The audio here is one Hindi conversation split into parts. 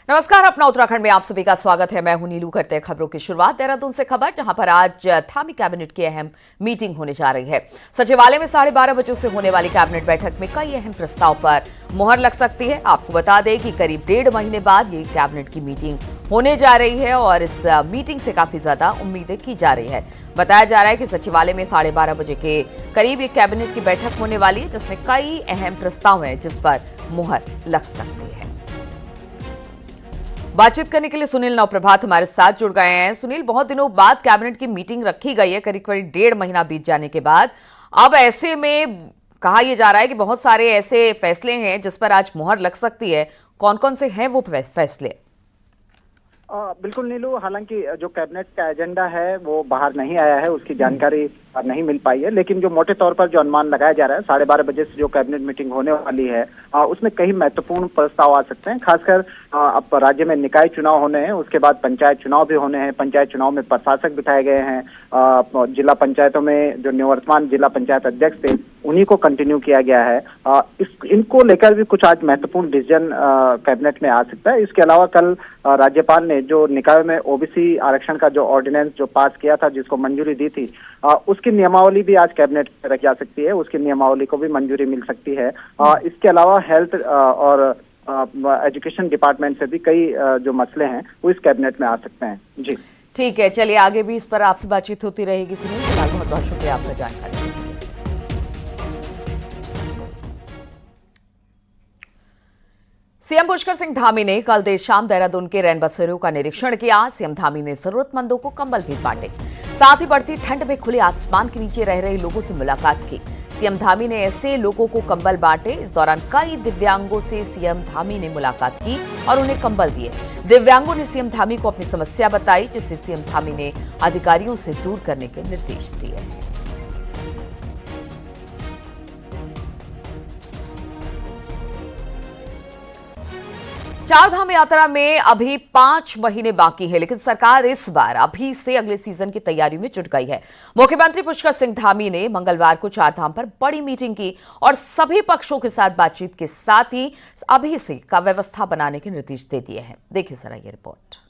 नमस्कार, अपना उत्तराखंड में आप सभी का स्वागत है। मैं हूं नीलू। करते हैं खबरों की शुरुआत देहरादून से खबर, जहां पर आज धामी कैबिनेट की अहम मीटिंग होने जा रही है। सचिवालय में 12:30 बजे से होने वाली कैबिनेट बैठक में कई अहम प्रस्ताव पर मुहर लग सकती है। आपको बता दें कि करीब 1.5 महीने बाद ये कैबिनेट की मीटिंग होने जा रही है और इस मीटिंग से काफी ज्यादा उम्मीदें की जा रही है। बताया जा रहा है कि सचिवालय में 12:30 बजे के करीब एक कैबिनेट की बैठक होने वाली है, जिसमें कई अहम प्रस्ताव हैं जिस पर मुहर लग सकती है। बातचीत करने के लिए सुनील नवप्रभात हमारे साथ जुड़ गए हैं। सुनील, बहुत दिनों बाद कैबिनेट की मीटिंग रखी गई है, करीब 1.5 महीना बीत जाने के बाद। अब ऐसे में कहा यह जा रहा है कि बहुत सारे ऐसे फैसले हैं जिस पर आज मुहर लग सकती है। कौन कौन से हैं वो फैसले? बिल्कुल नीलू, हालांकि जो कैबिनेट का एजेंडा है वो बाहर नहीं आया है, उसकी जानकारी नहीं मिल पाई है, लेकिन जो मोटे तौर पर जो अनुमान लगाया जा रहा है 12:30 बजे से जो कैबिनेट मीटिंग होने वाली है उसमें कई महत्वपूर्ण प्रस्ताव आ सकते हैं। खासकर अब राज्य में निकाय चुनाव होने हैं, उसके बाद पंचायत चुनाव भी होने हैं। पंचायत चुनाव में प्रशासक बिठाए गए हैं। जिला पंचायतों में जो निवर्तमान जिला पंचायत अध्यक्ष थे उन्हीं को कंटिन्यू किया गया है। इनको लेकर भी कुछ आज महत्वपूर्ण डिसीजन कैबिनेट में आ सकता है। इसके अलावा कल राज्यपाल ने जो निकाय में ओबीसी आरक्षण का जो ऑर्डिनेंस जो पास किया था, जिसको मंजूरी दी थी, उसकी नियमावली भी आज कैबिनेट में रखी जा सकती है। उसकी नियमावली को भी मंजूरी मिल सकती है। इसके अलावा हेल्थ और एजुकेशन डिपार्टमेंट से भी कई जो मसले हैं वो इस कैबिनेट में आ सकते हैं। जी ठीक है, चलिए आगे भी इस पर आपसे बातचीत होती रहेगी। सुनील, बहुत बहुत शुक्रिया आपका जानकारी। सीएम पुष्कर सिंह धामी ने कल देर शाम देहरादून के रैन बसेरों का निरीक्षण किया। सीएम धामी ने जरूरतमंदों को कंबल भी बांटे, साथ ही बढ़ती ठंड में खुले आसमान के नीचे रह रहे लोगों से मुलाकात की। सीएम धामी ने ऐसे लोगों को कंबल बांटे। इस दौरान कई दिव्यांगों से सीएम धामी ने मुलाकात की और उन्हें कंबल दिए। दिव्यांगों ने सीएम धामी को अपनी समस्या बताई, जिससे सीएम धामी ने अधिकारियों से दूर करने के निर्देश दिए। चारधाम यात्रा में अभी 5 महीने बाकी है, लेकिन सरकार इस बार अभी से अगले सीजन की तैयारी में जुट गई है। मुख्यमंत्री पुष्कर सिंह धामी ने मंगलवार को चारधाम पर बड़ी मीटिंग की और सभी पक्षों के साथ बातचीत के साथ ही अभी से का व्यवस्था बनाने के निर्देश दे दिए हैं। देखिए जरा ये रिपोर्ट।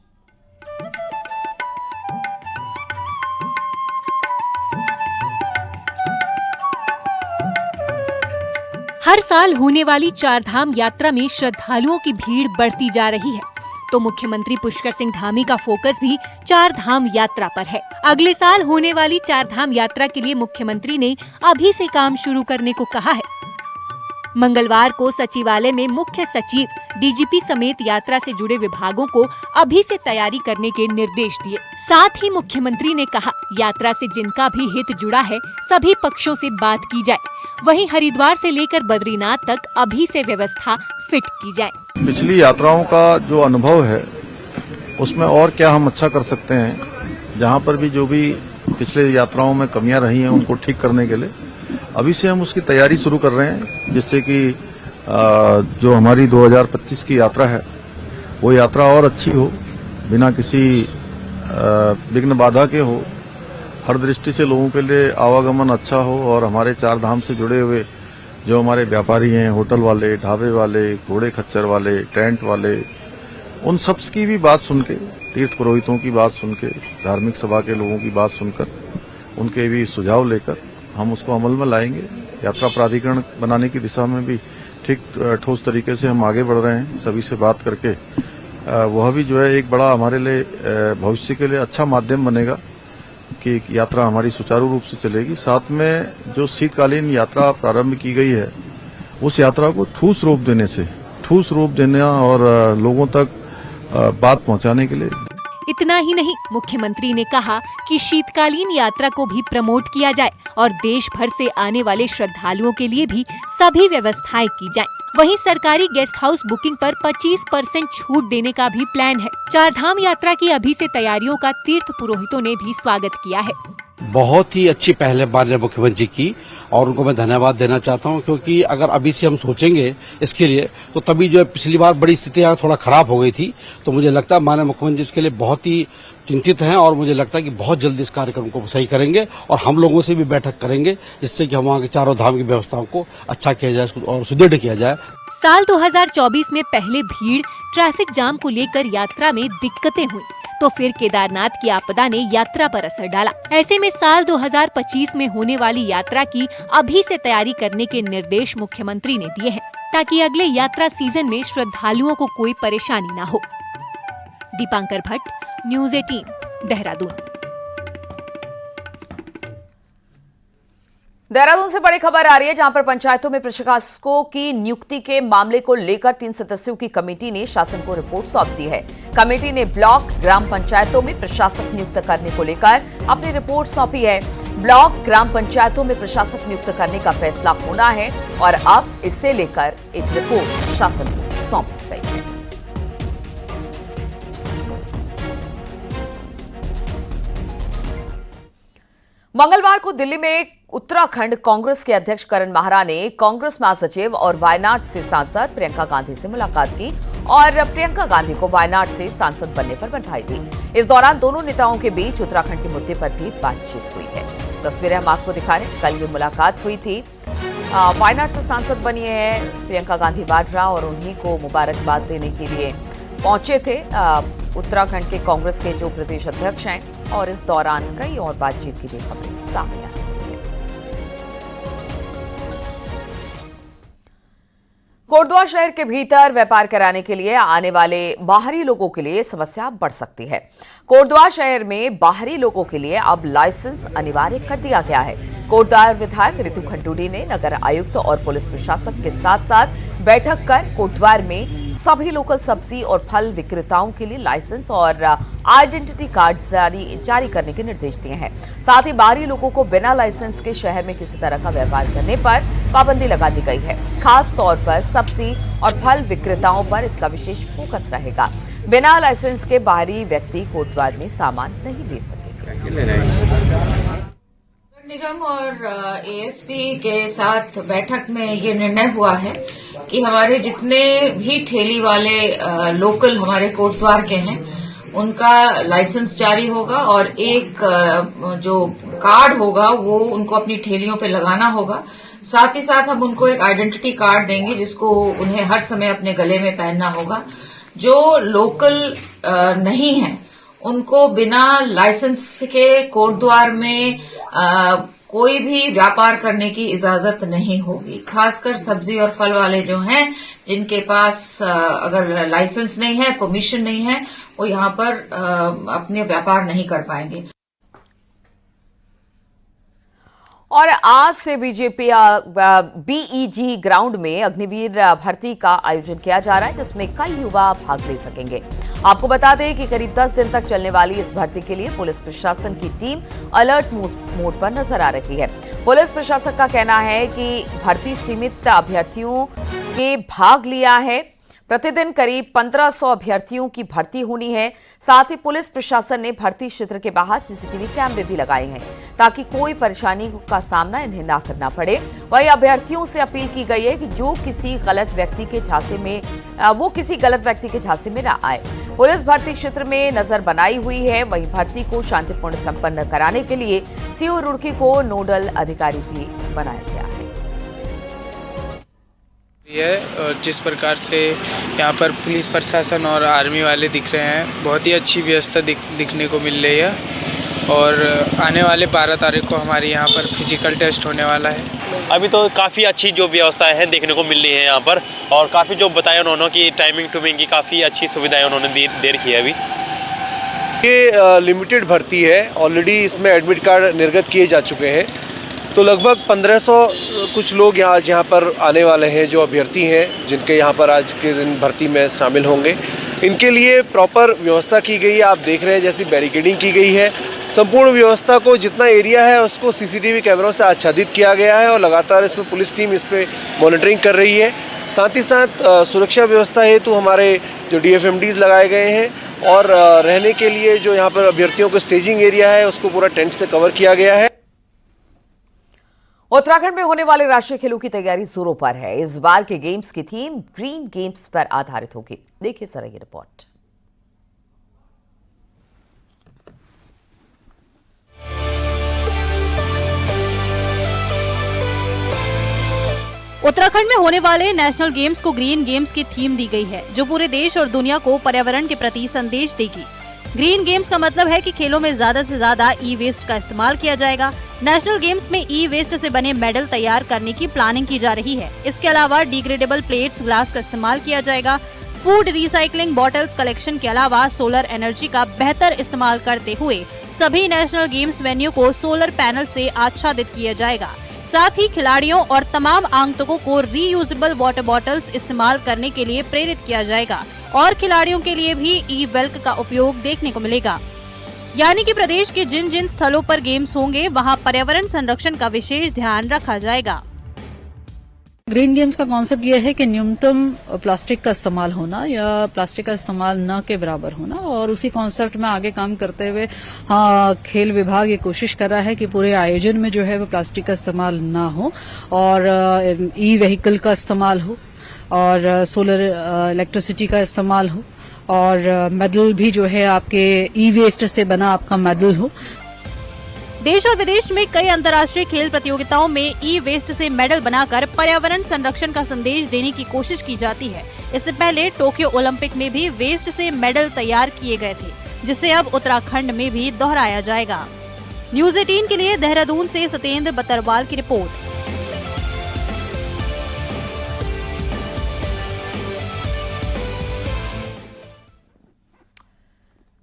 हर साल होने वाली चारधाम यात्रा में श्रद्धालुओं की भीड़ बढ़ती जा रही है, तो मुख्यमंत्री पुष्कर सिंह धामी का फोकस भी चारधाम यात्रा पर है। अगले साल होने वाली चारधाम यात्रा के लिए मुख्यमंत्री ने अभी से काम शुरू करने को कहा है। मंगलवार को सचिवालय में मुख्य सचिव, डीजीपी समेत यात्रा से जुड़े विभागों को अभी से तैयारी करने के निर्देश दिए। साथ ही मुख्यमंत्री ने कहा, यात्रा से जिनका भी हित जुड़ा है सभी पक्षों से बात की जाए। वहीं हरिद्वार से लेकर बद्रीनाथ तक अभी से व्यवस्था फिट की जाए। पिछली यात्राओं का जो अनुभव है उसमें और क्या हम अच्छा कर सकते हैं, जहां पर भी जो भी पिछले यात्राओं में कमियां रही हैं उनको ठीक करने के लिए अभी से हम उसकी तैयारी शुरू कर रहे हैं, जिससे कि जो हमारी 2025 की यात्रा है वो यात्रा और अच्छी हो, बिना किसी विघ्न बाधा के हो, हर दृष्टि से लोगों के लिए आवागमन अच्छा हो और हमारे चार धाम से जुड़े हुए जो हमारे व्यापारी हैं, होटल वाले, ढाबे वाले, घोड़े खच्चर वाले, टेंट वाले, उन सब की भी बात सुन के, तीर्थ पुरोहितों की बात सुन के, धार्मिक सभा के लोगों की बात सुनकर, उनके भी सुझाव लेकर हम उसको अमल में लाएंगे। यात्रा प्राधिकरण बनाने की दिशा में भी ठीक ठोस तरीके से हम आगे बढ़ रहे हैं। सभी से बात करके वह भी जो है एक बड़ा हमारे लिए भविष्य के लिए अच्छा माध्यम बनेगा कि यात्रा हमारी सुचारू रूप से चलेगी। साथ में जो शीतकालीन यात्रा प्रारंभ की गई है उस यात्रा को ठोस रूप देना और लोगों तक बात पहुंचाने के लिए। इतना ही नहीं, मुख्यमंत्री ने कहा कि शीतकालीन यात्रा को भी प्रमोट किया जाए और देश भर से आने वाले श्रद्धालुओं के लिए भी सभी व्यवस्थाएं की जाएं। वहीं सरकारी गेस्ट हाउस बुकिंग पर 25% छूट देने का भी प्लान है। चारधाम यात्रा की अभी से तैयारियों का तीर्थ पुरोहितों ने भी स्वागत किया है। बहुत ही अच्छी पहले माननीय मुख्यमंत्री की और उनको मैं धन्यवाद देना चाहता हूं, क्योंकि अगर अभी से हम सोचेंगे इसके लिए तो तभी जो है पिछली बार बड़ी स्थितियां थोड़ा खराब हो गई थी, तो मुझे लगता है माननीय मुख्यमंत्री इसके लिए बहुत ही चिंतित हैं और मुझे लगता है कि बहुत जल्दी इस कार्यक्रम को सही करेंगे और हम लोगों से भी बैठक करेंगे, जिससे कि हम वहाँ के चारों धाम की व्यवस्थाओं को अच्छा किया जाए और सुदृढ़ किया जाए। साल 2024 में पहले भीड़, ट्रैफिक जाम को लेकर यात्रा में दिक्कतें हुई, तो फिर केदारनाथ की आपदा ने यात्रा पर असर डाला। ऐसे में साल 2025 में होने वाली यात्रा की अभी से तैयारी करने के निर्देश मुख्यमंत्री ने दिए हैं, ताकि अगले यात्रा सीजन में श्रद्धालुओं को कोई परेशानी न हो। दीपांकर भट्ट, न्यूज़ 18, देहरादून। देहरादून से बड़ी खबर आ रही है, जहां पर पंचायतों में प्रशासकों की नियुक्ति के मामले को लेकर 3 सदस्यों की कमेटी ने शासन को रिपोर्ट सौंप दी है। कमेटी ने ब्लॉक, ग्राम पंचायतों में प्रशासक नियुक्त करने को लेकर अपनी रिपोर्ट सौंपी है। ब्लॉक, ग्राम पंचायतों में प्रशासक नियुक्त करने का फैसला होना है और अब इससे लेकर एक रिपोर्ट शासन को सौंप दी गई है। मंगलवार को दिल्ली में उत्तराखंड कांग्रेस के अध्यक्ष करण माहरा ने कांग्रेस महासचिव और वायनाड से सांसद प्रियंका गांधी से मुलाकात की और प्रियंका गांधी को वायनाड से सांसद बनने पर बधाई दी। इस दौरान दोनों नेताओं के बीच उत्तराखंड के मुद्दे पर भी बातचीत हुई है। तस्वीरें हम आपको दिखा रहे हैं। कल ये मुलाकात हुई थी। वायनाड से सांसद बनी है प्रियंका गांधी वाड्रा और उन्हीं को मुबारकबाद देने के लिए पहुंचे थे उत्तराखंड के कांग्रेस के जो प्रदेश अध्यक्ष हैं, और इस दौरान कई और बातचीत की भी खबरें सामने आई। कोटद्वार शहर के भीतर व्यापार कराने के लिए आने वाले बाहरी लोगों के लिए समस्या बढ़ सकती है। कोटद्वार शहर में बाहरी लोगों के लिए अब लाइसेंस अनिवार्य कर दिया गया है। कोटद्वार विधायक रितु खंडूड़ी ने नगर आयुक्त और पुलिस प्रशासक के साथ साथ बैठक कर कोटद्वार में सभी लोकल सब्जी और फल विक्रेताओं के लिए लाइसेंस और आइडेंटिटी कार्ड जारी करने के निर्देश दिए हैं। साथ ही बाहरी लोगों को बिना लाइसेंस के शहर में किसी तरह का व्यापार करने पर पाबंदी लगा दी गई है। खास तौर पर सब्जी और फल विक्रेताओं पर इसका विशेष फोकस रहेगा। बिना लाइसेंस के बाहरी व्यक्ति कोटद्वार में सामान नहीं बेच सकेंगे। निगम और एएसपी के साथ बैठक में ये निर्णय हुआ है कि हमारे जितने भी ठेली वाले लोकल हमारे कोटद्वार के हैं, उनका लाइसेंस जारी होगा और एक जो कार्ड होगा वो उनको अपनी ठेलियों पे लगाना होगा। साथ ही साथ हम उनको एक आइडेंटिटी कार्ड देंगे जिसको उन्हें हर समय अपने गले में पहनना होगा। जो लोकल नहीं है उनको बिना लाइसेंस के कोटद्वार में कोई भी व्यापार करने की इजाजत नहीं होगी। खासकर सब्जी और फल वाले जो हैं, जिनके पास अगर लाइसेंस नहीं है, परमिशन नहीं है, वो यहाँ पर अपने व्यापार नहीं कर पाएंगे। और आज से बीजेपी बीईजी ग्राउंड में अग्निवीर भर्ती का आयोजन किया जा रहा है, जिसमें कई युवा भाग ले सकेंगे। आपको बता दें कि करीब 10 दिन तक चलने वाली इस भर्ती के लिए पुलिस प्रशासन की टीम अलर्ट मोड पर नजर आ रही है। पुलिस प्रशासन का कहना है कि भर्ती सीमित अभ्यर्थियों के भाग लिया है। प्रतिदिन करीब 1500 अभ्यर्थियों की भर्ती होनी है। साथ ही पुलिस प्रशासन ने भर्ती क्षेत्र के बाहर सीसीटीवी कैमरे भी लगाए हैं, ताकि कोई परेशानी का सामना इन्हें ना करना पड़े। वहीं अभ्यर्थियों से अपील की गई है कि जो किसी गलत व्यक्ति के झांसे में न आए। पुलिस भर्ती क्षेत्र में नजर बनाई हुई है। वहीं भर्ती को शांतिपूर्ण संपन्न कराने के लिए सीओ रुड़की को नोडल अधिकारी भी बनाया गया है। और जिस प्रकार से यहाँ पर पुलिस प्रशासन और आर्मी वाले दिख रहे हैं, बहुत ही अच्छी व्यवस्था दिखने को मिल रही है। और आने वाले 12 तारीख को हमारे यहाँ पर फिजिकल टेस्ट होने वाला है। अभी तो काफ़ी अच्छी जो व्यवस्थाएं हैं देखने को मिल रही है यहाँ पर, और काफ़ी जो बताया उन्होंने कि टाइमिंग टूमिंग की काफ़ी अच्छी सुविधाएं उन्होंने दे रखी है। अभी ये लिमिटेड भर्ती है, ऑलरेडी इसमें एडमिट कार्ड निर्गत किए जा चुके हैं। तो लगभग 1500 कुछ लोग यहाँ पर आने वाले हैं, जो अभ्यर्थी हैं, जिनके यहाँ पर आज के दिन भर्ती में शामिल होंगे। इनके लिए प्रॉपर व्यवस्था की गई है। आप देख रहे हैं जैसी बैरिकेडिंग की गई है। संपूर्ण व्यवस्था को, जितना एरिया है उसको सीसीटीवी कैमरों से आच्छादित किया गया है और लगातार इसमें पुलिस टीम इस पर मॉनिटरिंग कर रही है। साथ ही साथ सुरक्षा व्यवस्था हेतु हमारे जो डीएफएमडीज लगाए गए हैं और रहने के लिए जो यहाँ पर अभ्यर्थियों को स्टेजिंग एरिया है उसको पूरा टेंट से कवर किया गया है। उत्तराखंड में होने वाले राष्ट्रीय खेलों की तैयारी जोरों पर है। इस बार के गेम्स की थीम ग्रीन गेम्स पर आधारित होगी। देखिए जरा ये रिपोर्ट। उत्तराखंड में होने वाले नेशनल गेम्स को ग्रीन गेम्स की थीम दी गई है, जो पूरे देश और दुनिया को पर्यावरण के प्रति संदेश देगी। ग्रीन गेम्स का मतलब है कि खेलों में ज्यादा से ज्यादा ई वेस्ट का इस्तेमाल किया जाएगा। नेशनल गेम्स में ई वेस्ट से बने मेडल तैयार करने की प्लानिंग की जा रही है। इसके अलावा डिग्रेडेबल प्लेट्स, ग्लास का इस्तेमाल किया जाएगा। फूड रिसाइकलिंग, बॉटल्स कलेक्शन के अलावा सोलर एनर्जी का बेहतर इस्तेमाल करते हुए सभी नेशनल गेम्स वेन्यू को सोलर पैनल से आच्छादित किया जाएगा। साथ ही खिलाड़ियों और तमाम आगंतुकों को रीयूजेबल वाटर बॉटल्स इस्तेमाल करने के लिए प्रेरित किया जाएगा और खिलाड़ियों के लिए भी ई वेल्क का उपयोग देखने को मिलेगा। यानी कि प्रदेश के जिन जिन स्थलों पर गेम्स होंगे वहां पर्यावरण संरक्षण का विशेष ध्यान रखा जाएगा। ग्रीन गेम्स का कॉन्सेप्ट ये है कि न्यूनतम प्लास्टिक का इस्तेमाल होना या प्लास्टिक का इस्तेमाल न के बराबर होना, और उसी कॉन्सेप्ट में आगे काम करते हुए खेल विभाग ये कोशिश कर रहा है कि पूरे आयोजन में जो है वो प्लास्टिक का इस्तेमाल ना हो और ई व्हीकल का इस्तेमाल हो और सोलर इलेक्ट्रिसिटी का इस्तेमाल हो और मेडल भी जो है आपके ई वेस्ट से बना आपका मेडल हो। देश और विदेश में कई अंतर्राष्ट्रीय खेल प्रतियोगिताओं में ई वेस्ट से मेडल बनाकर पर्यावरण संरक्षण का संदेश देने की कोशिश की जाती है। इससे पहले टोक्यो ओलंपिक में भी वेस्ट से मेडल तैयार किए गए थे, जिसे अब उत्तराखंड में भी दोहराया जाएगा। न्यूज़ 18 के लिए देहरादून से सतेंद्र बतरवाल की रिपोर्ट।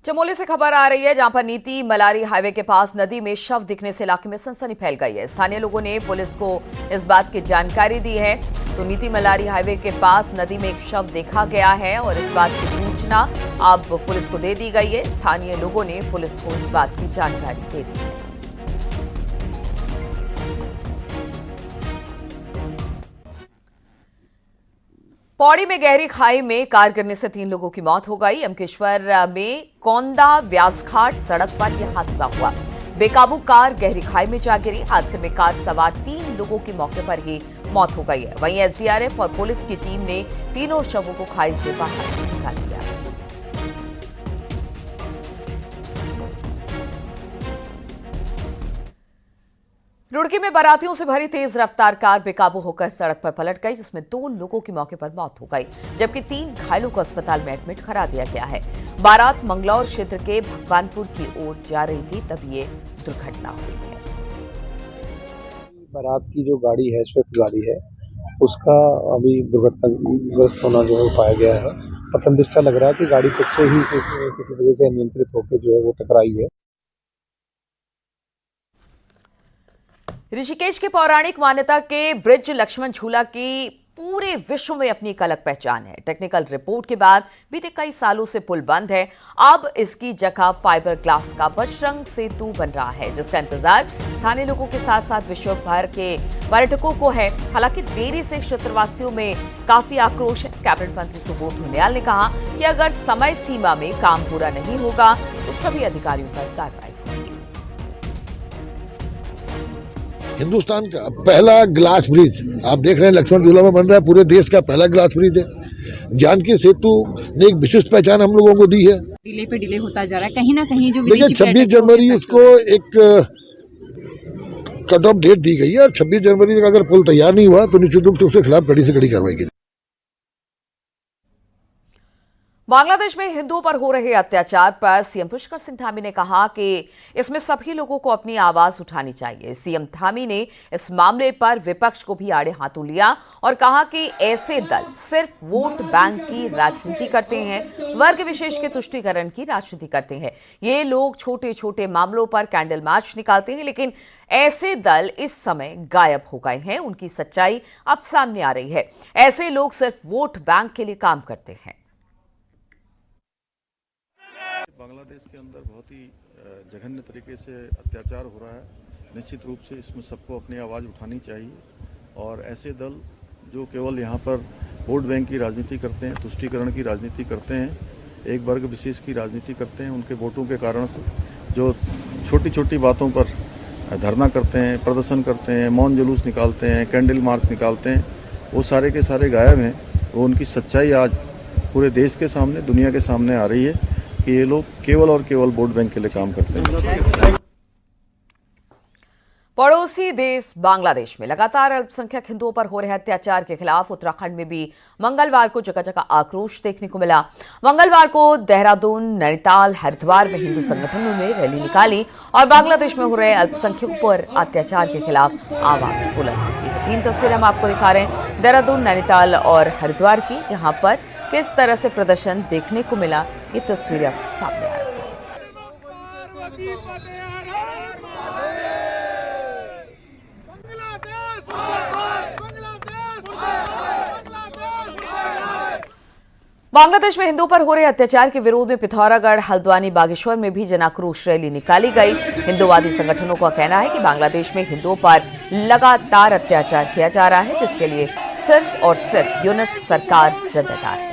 चमोली से खबर आ रही है, जहां पर नीति मलारी हाईवे के पास नदी में शव दिखने से इलाके में सनसनी फैल गई है। स्थानीय लोगों ने पुलिस को इस बात की जानकारी दी है। तो नीति मलारी हाईवे के पास नदी में एक शव देखा गया है और इस बात की सूचना अब पुलिस को दे दी गई है। स्थानीय लोगों ने पुलिस को इस बात की जानकारी दे दी है। पौड़ी में गहरी खाई में कार गिरने से 3 लोगों की मौत हो गई। यमकेश्वर में कोंदा व्यासघाट सड़क पर यह हादसा हुआ। बेकाबू कार गहरी खाई में जा गिरी। हादसे में कार सवार 3 लोगों की मौके पर ही मौत हो गई है। वहीं एसडीआरएफ और पुलिस की टीम ने तीनों शवों को खाई से बाहर निकाल लिया। रुड़की में बारातियों से भरी तेज रफ्तार कार बेकाबू होकर सड़क पर पलट गई, जिसमें 2 लोगों की मौके पर मौत हो गई, जबकि 3 घायलों को अस्पताल में एडमिट करा दिया गया है। बारात मंगलौर क्षेत्र के भगवानपुर की ओर जा रही थी, तब ये दुर्घटना हुई है। बारात की जो गाड़ी है, स्विफ्ट गाड़ी है, उसका अभी दुर्घटनाग्रस्त होना जो है पाया गया है। प्रथम दृष्टया लग रहा है कि गाड़ी खुद से ही किसी वजह से अनियंत्रित होकर जो है वो टकराई है। ऋषिकेश के पौराणिक मान्यता के ब्रिज लक्ष्मण झूला की पूरे विश्व में अपनी एक अलग पहचान है। टेक्निकल रिपोर्ट के बाद बीते कई सालों से पुल बंद है। अब इसकी जगह फाइबर ग्लास का बजरंग सेतु बन रहा है, जिसका इंतजार स्थानीय लोगों के साथ साथ विश्व भर के पर्यटकों को है। हालांकि देरी से क्षेत्रवासियों में काफी आक्रोश है। कैबिनेट मंत्री सुबोध उनियाल ने कहा कि अगर समय सीमा में काम पूरा नहीं होगा तो सभी अधिकारियों पर कार्रवाई। हिंदुस्तान का पहला ग्लास ब्रिज आप देख रहे हैं, लक्ष्मण झूला में बन रहा है। पूरे देश का पहला ग्लास ब्रिज है। जानकी सेतु ने एक विशिष्ट पहचान हम लोगों को दी है। डिले पे डिले होता जा रहा है, कहीं ना कहीं जो देखिए 26 जनवरी उसको एक कट ऑफ डेट दी गई है और 26 जनवरी तक अगर पुल तैयार नहीं हुआ तो निश्चित रूप से उसके खिलाफ कड़ी से कड़ी कार्रवाई की। बांग्लादेश में हिंदुओं पर हो रहे अत्याचार पर सीएम पुष्कर सिंह धामी ने कहा कि इसमें सभी लोगों को अपनी आवाज उठानी चाहिए। सीएम धामी ने इस मामले पर विपक्ष को भी आड़े हाथों लिया और कहा कि ऐसे दल सिर्फ वोट बैंक की राजनीति करते हैं, वर्ग विशेष के तुष्टीकरण की राजनीति करते हैं। ये लोग छोटे छोटे मामलों पर कैंडल मार्च निकालते हैं, लेकिन ऐसे दल इस समय गायब हो गए हैं। उनकी सच्चाई अब सामने आ रही है। ऐसे लोग सिर्फ वोट बैंक के लिए काम करते हैं। बांग्लादेश के अंदर बहुत ही जघन्य तरीके से अत्याचार हो रहा है। निश्चित रूप से इसमें सबको अपनी आवाज़ उठानी चाहिए और ऐसे दल जो केवल यहाँ पर वोट बैंक की राजनीति करते हैं, तुष्टीकरण की राजनीति करते हैं, एक वर्ग विशेष की राजनीति करते हैं, उनके वोटों के कारण से जो छोटी छोटी बातों पर धरना करते हैं, प्रदर्शन करते हैं, मौन जुलूस निकालते हैं, कैंडल मार्च निकालते हैं, वो सारे के सारे गायब हैं। वो उनकी सच्चाई आज पूरे देश के सामने, दुनिया के सामने आ रही है कि ये लोग केवल और केवल वोट बैंक के लिए काम करते हैं। पड़ोसी देश बांग्लादेश में लगातार अल्पसंख्यक हिंदुओं पर हो रहे अत्याचार के खिलाफ उत्तराखंड में भी मंगलवार को जगह जगह आक्रोश देखने को मिला। मंगलवार को देहरादून, नैनीताल, हरिद्वार में हिंदू संगठनों ने रैली निकाली और बांग्लादेश में हो रहे अल्पसंख्यकों पर अत्याचार के खिलाफ आवाज बुलंद की है। 3 तस्वीरें हम आपको दिखा रहे हैं देहरादून, नैनीताल और हरिद्वार की, जहां पर किस तरह से प्रदर्शन देखने को मिला, ये तस्वीरें अब सामने आ रही है। बांग्लादेश में हिंदुओं पर हो रहे अत्याचार के विरोध में पिथौरागढ़, हल्द्वानी, बागेश्वर में भी जनाक्रोश रैली निकाली गई। हिंदुवादी संगठनों का कहना है कि बांग्लादेश में हिंदुओं पर लगातार अत्याचार किया जा रहा है, जिसके लिए सिर्फ और सिर्फ यूनुस सरकार जिम्मेदार है।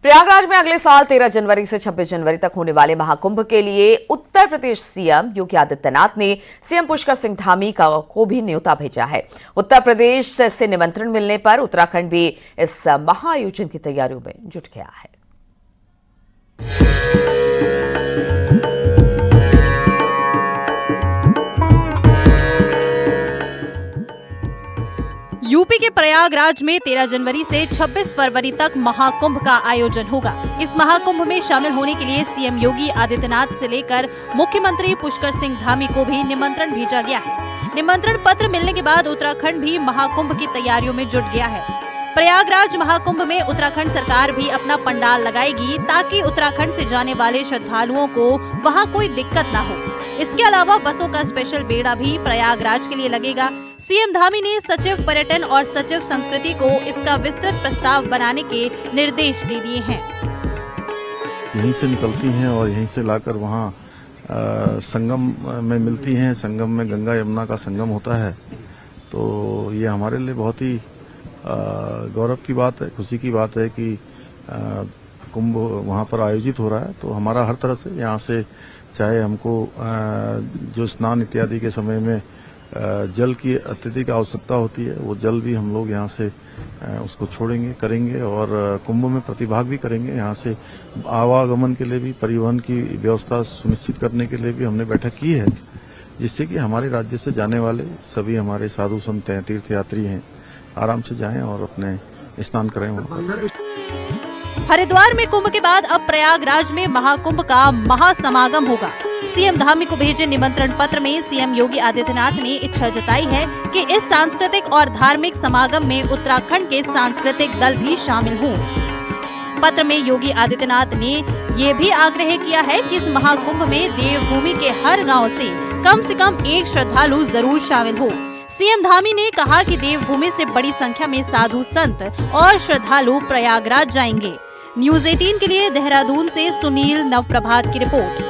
प्रयागराज में अगले साल 13 जनवरी से 26 जनवरी तक होने वाले महाकुंभ के लिए उत्तर प्रदेश सीएम योगी आदित्यनाथ ने सीएम पुष्कर सिंह धामी को भी न्योता भेजा है। उत्तर प्रदेश से निमंत्रण मिलने पर उत्तराखंड भी इस महाआयोजन की तैयारियों में जुट गया है। यूपी के प्रयागराज में 13 जनवरी से 26 फरवरी तक महाकुंभ का आयोजन होगा। इस महाकुंभ में शामिल होने के लिए सीएम योगी आदित्यनाथ से लेकर मुख्यमंत्री पुष्कर सिंह धामी को भी निमंत्रण भेजा गया है। निमंत्रण पत्र मिलने के बाद उत्तराखंड भी महाकुंभ की तैयारियों में जुट गया है। प्रयागराज महाकुंभ में उत्तराखंड सरकार भी अपना पंडाल लगाएगी ताकि उत्तराखंड से जाने वाले श्रद्धालुओं को वहां कोई दिक्कत न हो। इसके अलावा बसों का स्पेशल बेड़ा भी प्रयागराज के लिए लगेगा। सीएम धामी ने सचिव पर्यटन और सचिव संस्कृति को इसका विस्तृत प्रस्ताव बनाने के निर्देश दे दिए हैं। यहीं से निकलती हैं और यहीं से लाकर वहाँ संगम में मिलती हैं। संगम में गंगा यमुना का संगम होता है, तो ये हमारे लिए बहुत ही गौरव की बात है, खुशी की बात है कि कुंभ वहाँ पर आयोजित हो रहा है। तो हमारा हर तरह से यहाँ से, चाहे हमको जो स्नान इत्यादि के समय में जल की अत्यधिक आवश्यकता होती है, वो जल भी हम लोग यहाँ से उसको छोड़ेंगे, करेंगे और कुंभ में प्रतिभाग भी करेंगे। यहाँ से आवागमन के लिए भी, परिवहन की व्यवस्था सुनिश्चित करने के लिए भी हमने बैठक की है, जिससे कि हमारे राज्य से जाने वाले सभी हमारे साधु संत हैं, तीर्थयात्री हैं, आराम से जाएं और अपने स्नान करें। हरिद्वार में कुंभ के बाद अब प्रयागराज में महाकुंभ का महासमागम होगा। सीएम धामी को भेजे निमंत्रण पत्र में सीएम योगी आदित्यनाथ ने इच्छा जताई है कि इस सांस्कृतिक और धार्मिक समागम में उत्तराखंड के सांस्कृतिक दल भी शामिल हों। पत्र में योगी आदित्यनाथ ने ये भी आग्रह किया है कि इस महाकुंभ में देवभूमि के हर गांव से कम एक श्रद्धालु जरूर शामिल हो। सीएम धामी ने कहा कि देवभूमि से बड़ी संख्या में साधु संत और श्रद्धालु प्रयागराज जाएंगे। न्यूज़ 18 के लिए देहरादून से सुनील नवप्रभात की रिपोर्ट।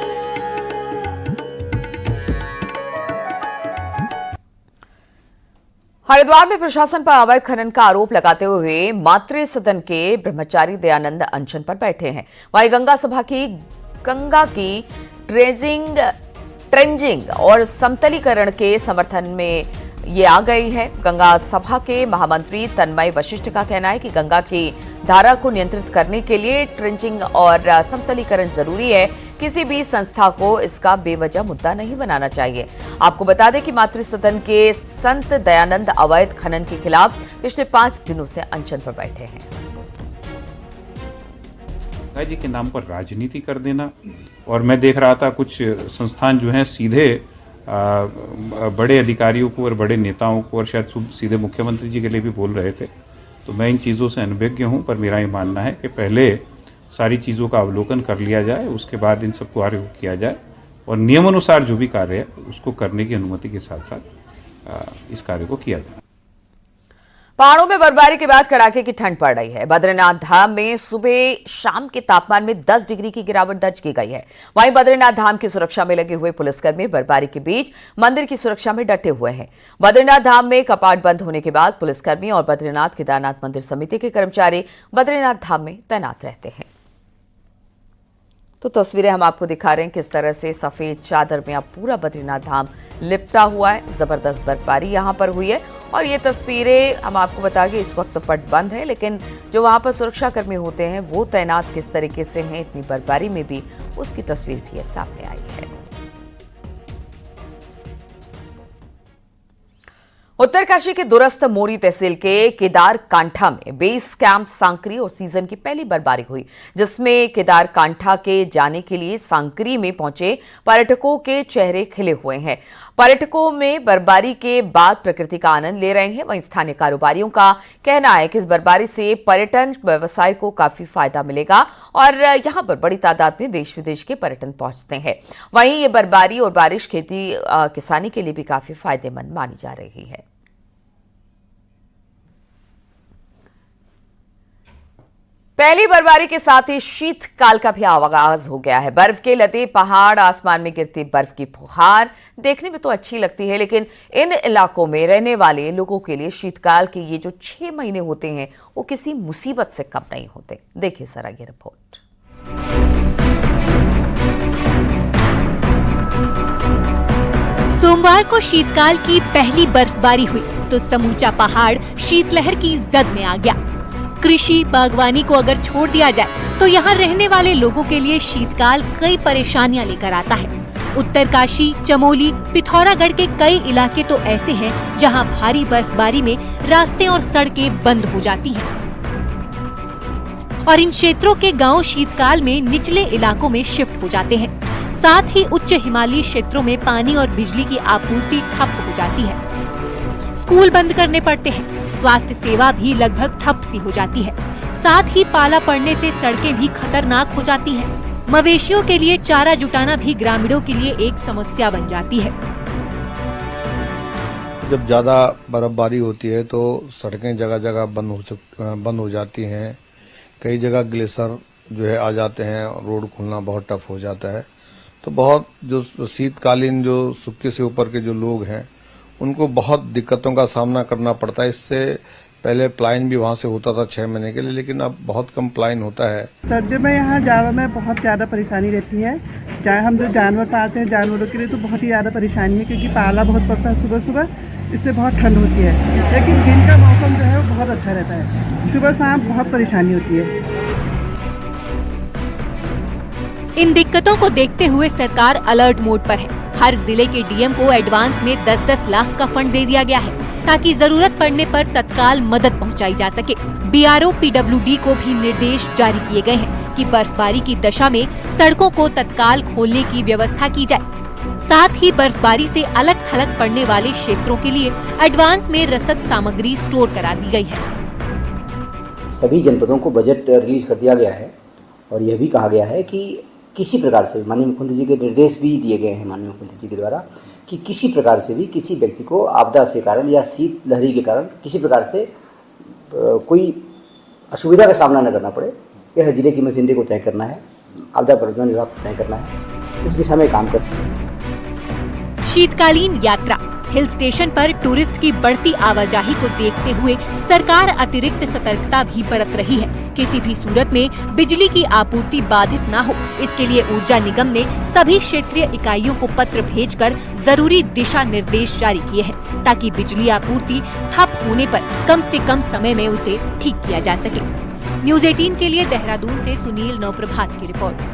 हरिद्वार में प्रशासन पर अवैध खनन का आरोप लगाते हुए मातृ सदन के ब्रह्मचारी दयानंद अनशन पर बैठे हैं। वहीं गंगा की ट्रेंजिंग और समतलीकरण के समर्थन में ये आ गई है। गंगा सभा के महामंत्री तन्मय वशिष्ठ का कहना है कि गंगा की धारा को नियंत्रित करने के लिए ट्रेंचिंग और समतलीकरण जरूरी है। किसी भी संस्था को इसका बेवजह मुद्दा नहीं बनाना चाहिए। आपको बता दें कि मातृ सदन के संत दयानंद अवैध खनन के खिलाफ पिछले 5 दिनों से अनशन पर बैठे हैं। गंगा जी के नाम पर राजनीति कर देना, और मैं देख रहा था कुछ संस्थान जो हैं सीधे बड़े अधिकारियों को और बड़े नेताओं को और शायद सीधे मुख्यमंत्री जी के लिए भी बोल रहे थे। तो मैं इन चीज़ों से अनभिज्ञ हूं, पर मेरा ये मानना है कि पहले सारी चीज़ों का अवलोकन कर लिया जाए, उसके बाद इन सबको कार्य किया जाए और नियमानुसार जो भी कार्य है उसको करने की अनुमति के साथ साथ इस कार्य को किया जाए। पहाड़ों में बर्फबारी के बाद कड़ाके की ठंड पड़ रही है। बद्रीनाथ धाम में सुबह शाम के तापमान में 10 डिग्री की गिरावट दर्ज की गई है। वहीं बद्रीनाथ धाम की सुरक्षा में लगे हुए पुलिसकर्मी बर्फबारी के बीच मंदिर की सुरक्षा में डटे हुए हैं। बद्रीनाथ धाम में कपाट बंद होने के बाद पुलिसकर्मी और बद्रीनाथ केदारनाथ मंदिर समिति के कर्मचारी बद्रीनाथ धाम में तैनात रहते हैं। तो तस्वीरें हम आपको दिखा रहे हैं किस तरह से सफेद चादर में अब पूरा बद्रीनाथ धाम लिपटा हुआ है। जबरदस्त बर्फबारी यहां पर हुई है और ये तस्वीरें हम आपको बता के इस वक्त तो पट बंद है, लेकिन जो वहां पर सुरक्षाकर्मी होते हैं वो तैनात किस तरीके से हैं इतनी बर्फबारी में भी, उसकी तस्वीर भी सामने आई है। उत्तरकाशी के दूरस्थ मोरी तहसील के केदार कांठा में बेस कैंप सांकरी और सीजन की पहली बर्फबारी हुई, जिसमें केदार कांठा के जाने के लिए सांकरी में पहुंचे पर्यटकों के चेहरे खिले हुए हैं। पर्यटकों में बर्फबारी के बाद प्रकृति का आनंद ले रहे हैं। वहीं स्थानीय कारोबारियों का कहना है कि इस बर्फबारी से पर्यटन व्यवसाय को काफी फायदा मिलेगा और यहां पर बड़ी तादाद में देश विदेश के पर्यटन पहुंचते हैं। वहीं ये बर्फबारी और बारिश खेती किसानी के लिए भी काफी फायदेमंद मानी जा रही है। पहली बर्फबारी के साथ ही शीतकाल का भी आगाज हो गया है। बर्फ के लदे पहाड़, आसमान में गिरती बर्फ की फुहार देखने में तो अच्छी लगती है, लेकिन इन इलाकों में रहने वाले लोगों के लिए शीतकाल के ये जो 6 महीने होते हैं वो किसी मुसीबत से कम नहीं होते। देखिए जरा ये रिपोर्ट। सोमवार को शीतकाल की पहली बर्फबारी हुई तो समूचा पहाड़ शीतलहर की जद में आ गया। कृषि बागवानी को अगर छोड़ दिया जाए तो यहाँ रहने वाले लोगों के लिए शीतकाल कई परेशानियां लेकर आता है। उत्तरकाशी, चमोली, पिथौरागढ़ के कई इलाके तो ऐसे हैं जहाँ भारी बर्फबारी में रास्ते और सड़कें बंद हो जाती हैं और इन क्षेत्रों के गांव शीतकाल में निचले इलाकों में शिफ्ट हो जाते हैं। साथ ही उच्च हिमालयी क्षेत्रों में पानी और बिजली की आपूर्ति ठप हो जाती है। स्कूल बंद करने पड़ते हैं, स्वास्थ्य सेवा भी लगभग ठप सी हो जाती है। साथ ही पाला पड़ने से सड़कें भी खतरनाक हो जाती हैं। मवेशियों के लिए चारा जुटाना भी ग्रामीणों के लिए एक समस्या बन जाती है। जब ज्यादा बर्फबारी होती है तो सड़कें जगह जगह बंद हो जाती हैं। कई जगह ग्लेशियर जो है आ जाते हैं, रोड खुलना बहुत टफ हो जाता है। तो बहुत जो शीतकालीन जो सुक्के से ऊपर के जो लोग हैं उनको बहुत दिक्कतों का सामना करना पड़ता है। इससे पहले प्लाइन भी वहाँ से होता था 6 महीने के लिए, लेकिन अब बहुत कम प्लाइन होता है। सर्दी में यहाँ जाड़ों में बहुत ज़्यादा परेशानी रहती है। चाहे हम जो जानवर पालते हैं जानवरों के लिए तो बहुत ही ज़्यादा परेशानी है, क्योंकि पाला बहुत पड़ता है सुबह सुबह, इससे बहुत ठंड होती है। लेकिन दिन का मौसम जो है वो बहुत अच्छा रहता है, सुबह शाम बहुत परेशानी होती है। इन दिक्कतों को देखते हुए सरकार अलर्ट मोड पर है। हर जिले के डीएम को एडवांस में 10-10 लाख का फंड दे दिया गया है ताकि जरूरत पड़ने पर तत्काल मदद पहुंचाई जा सके। बीआरओ पीडब्ल्यूडी को भी निर्देश जारी किए गए हैं कि बर्फबारी की दशा में सड़कों को तत्काल खोलने की व्यवस्था की जाए। साथ ही बर्फबारी से अलग थलग पड़ने वाले क्षेत्रों के लिए एडवांस में रसद सामग्री स्टोर करा दी गई है। सभी जनपदों को बजट रिलीज कर दिया गया है और यह भी कहा गया है कि किसी प्रकार से माननीय मुख्यमंत्री जी के निर्देश भी दिए गए हैं माननीय मुख्यमंत्री जी के द्वारा कि किसी प्रकार से भी किसी व्यक्ति को आपदा के कारण या शीत लहरी के कारण किसी प्रकार से कोई असुविधा का सामना न करना पड़े। यह जिले की मशीनरी को तय करना है, आपदा प्रबंधन विभाग को तय करना है, उस दिशा में काम करना। शीतकालीन यात्रा हिल स्टेशन पर टूरिस्ट की बढ़ती आवाजाही को देखते हुए सरकार अतिरिक्त सतर्कता भी बरत रही है। किसी भी सूरत में बिजली की आपूर्ति बाधित न हो, इसके लिए ऊर्जा निगम ने सभी क्षेत्रीय इकाइयों को पत्र भेजकर जरूरी दिशा निर्देश जारी किए हैं ताकि बिजली आपूर्ति ठप होने पर कम से कम समय में उसे ठीक किया जा सके। न्यूज़ 18 के लिए देहरादून से सुनील नवप्रभात की रिपोर्ट।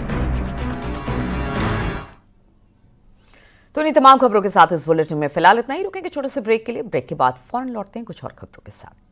तो इन तमाम खबरों के साथ इस बुलेटिन में फिलहाल इतना ही। रुकेंगे छोटे से ब्रेक के लिए। ब्रेक के बाद फौरन लौटते हैं कुछ और खबरों के साथ।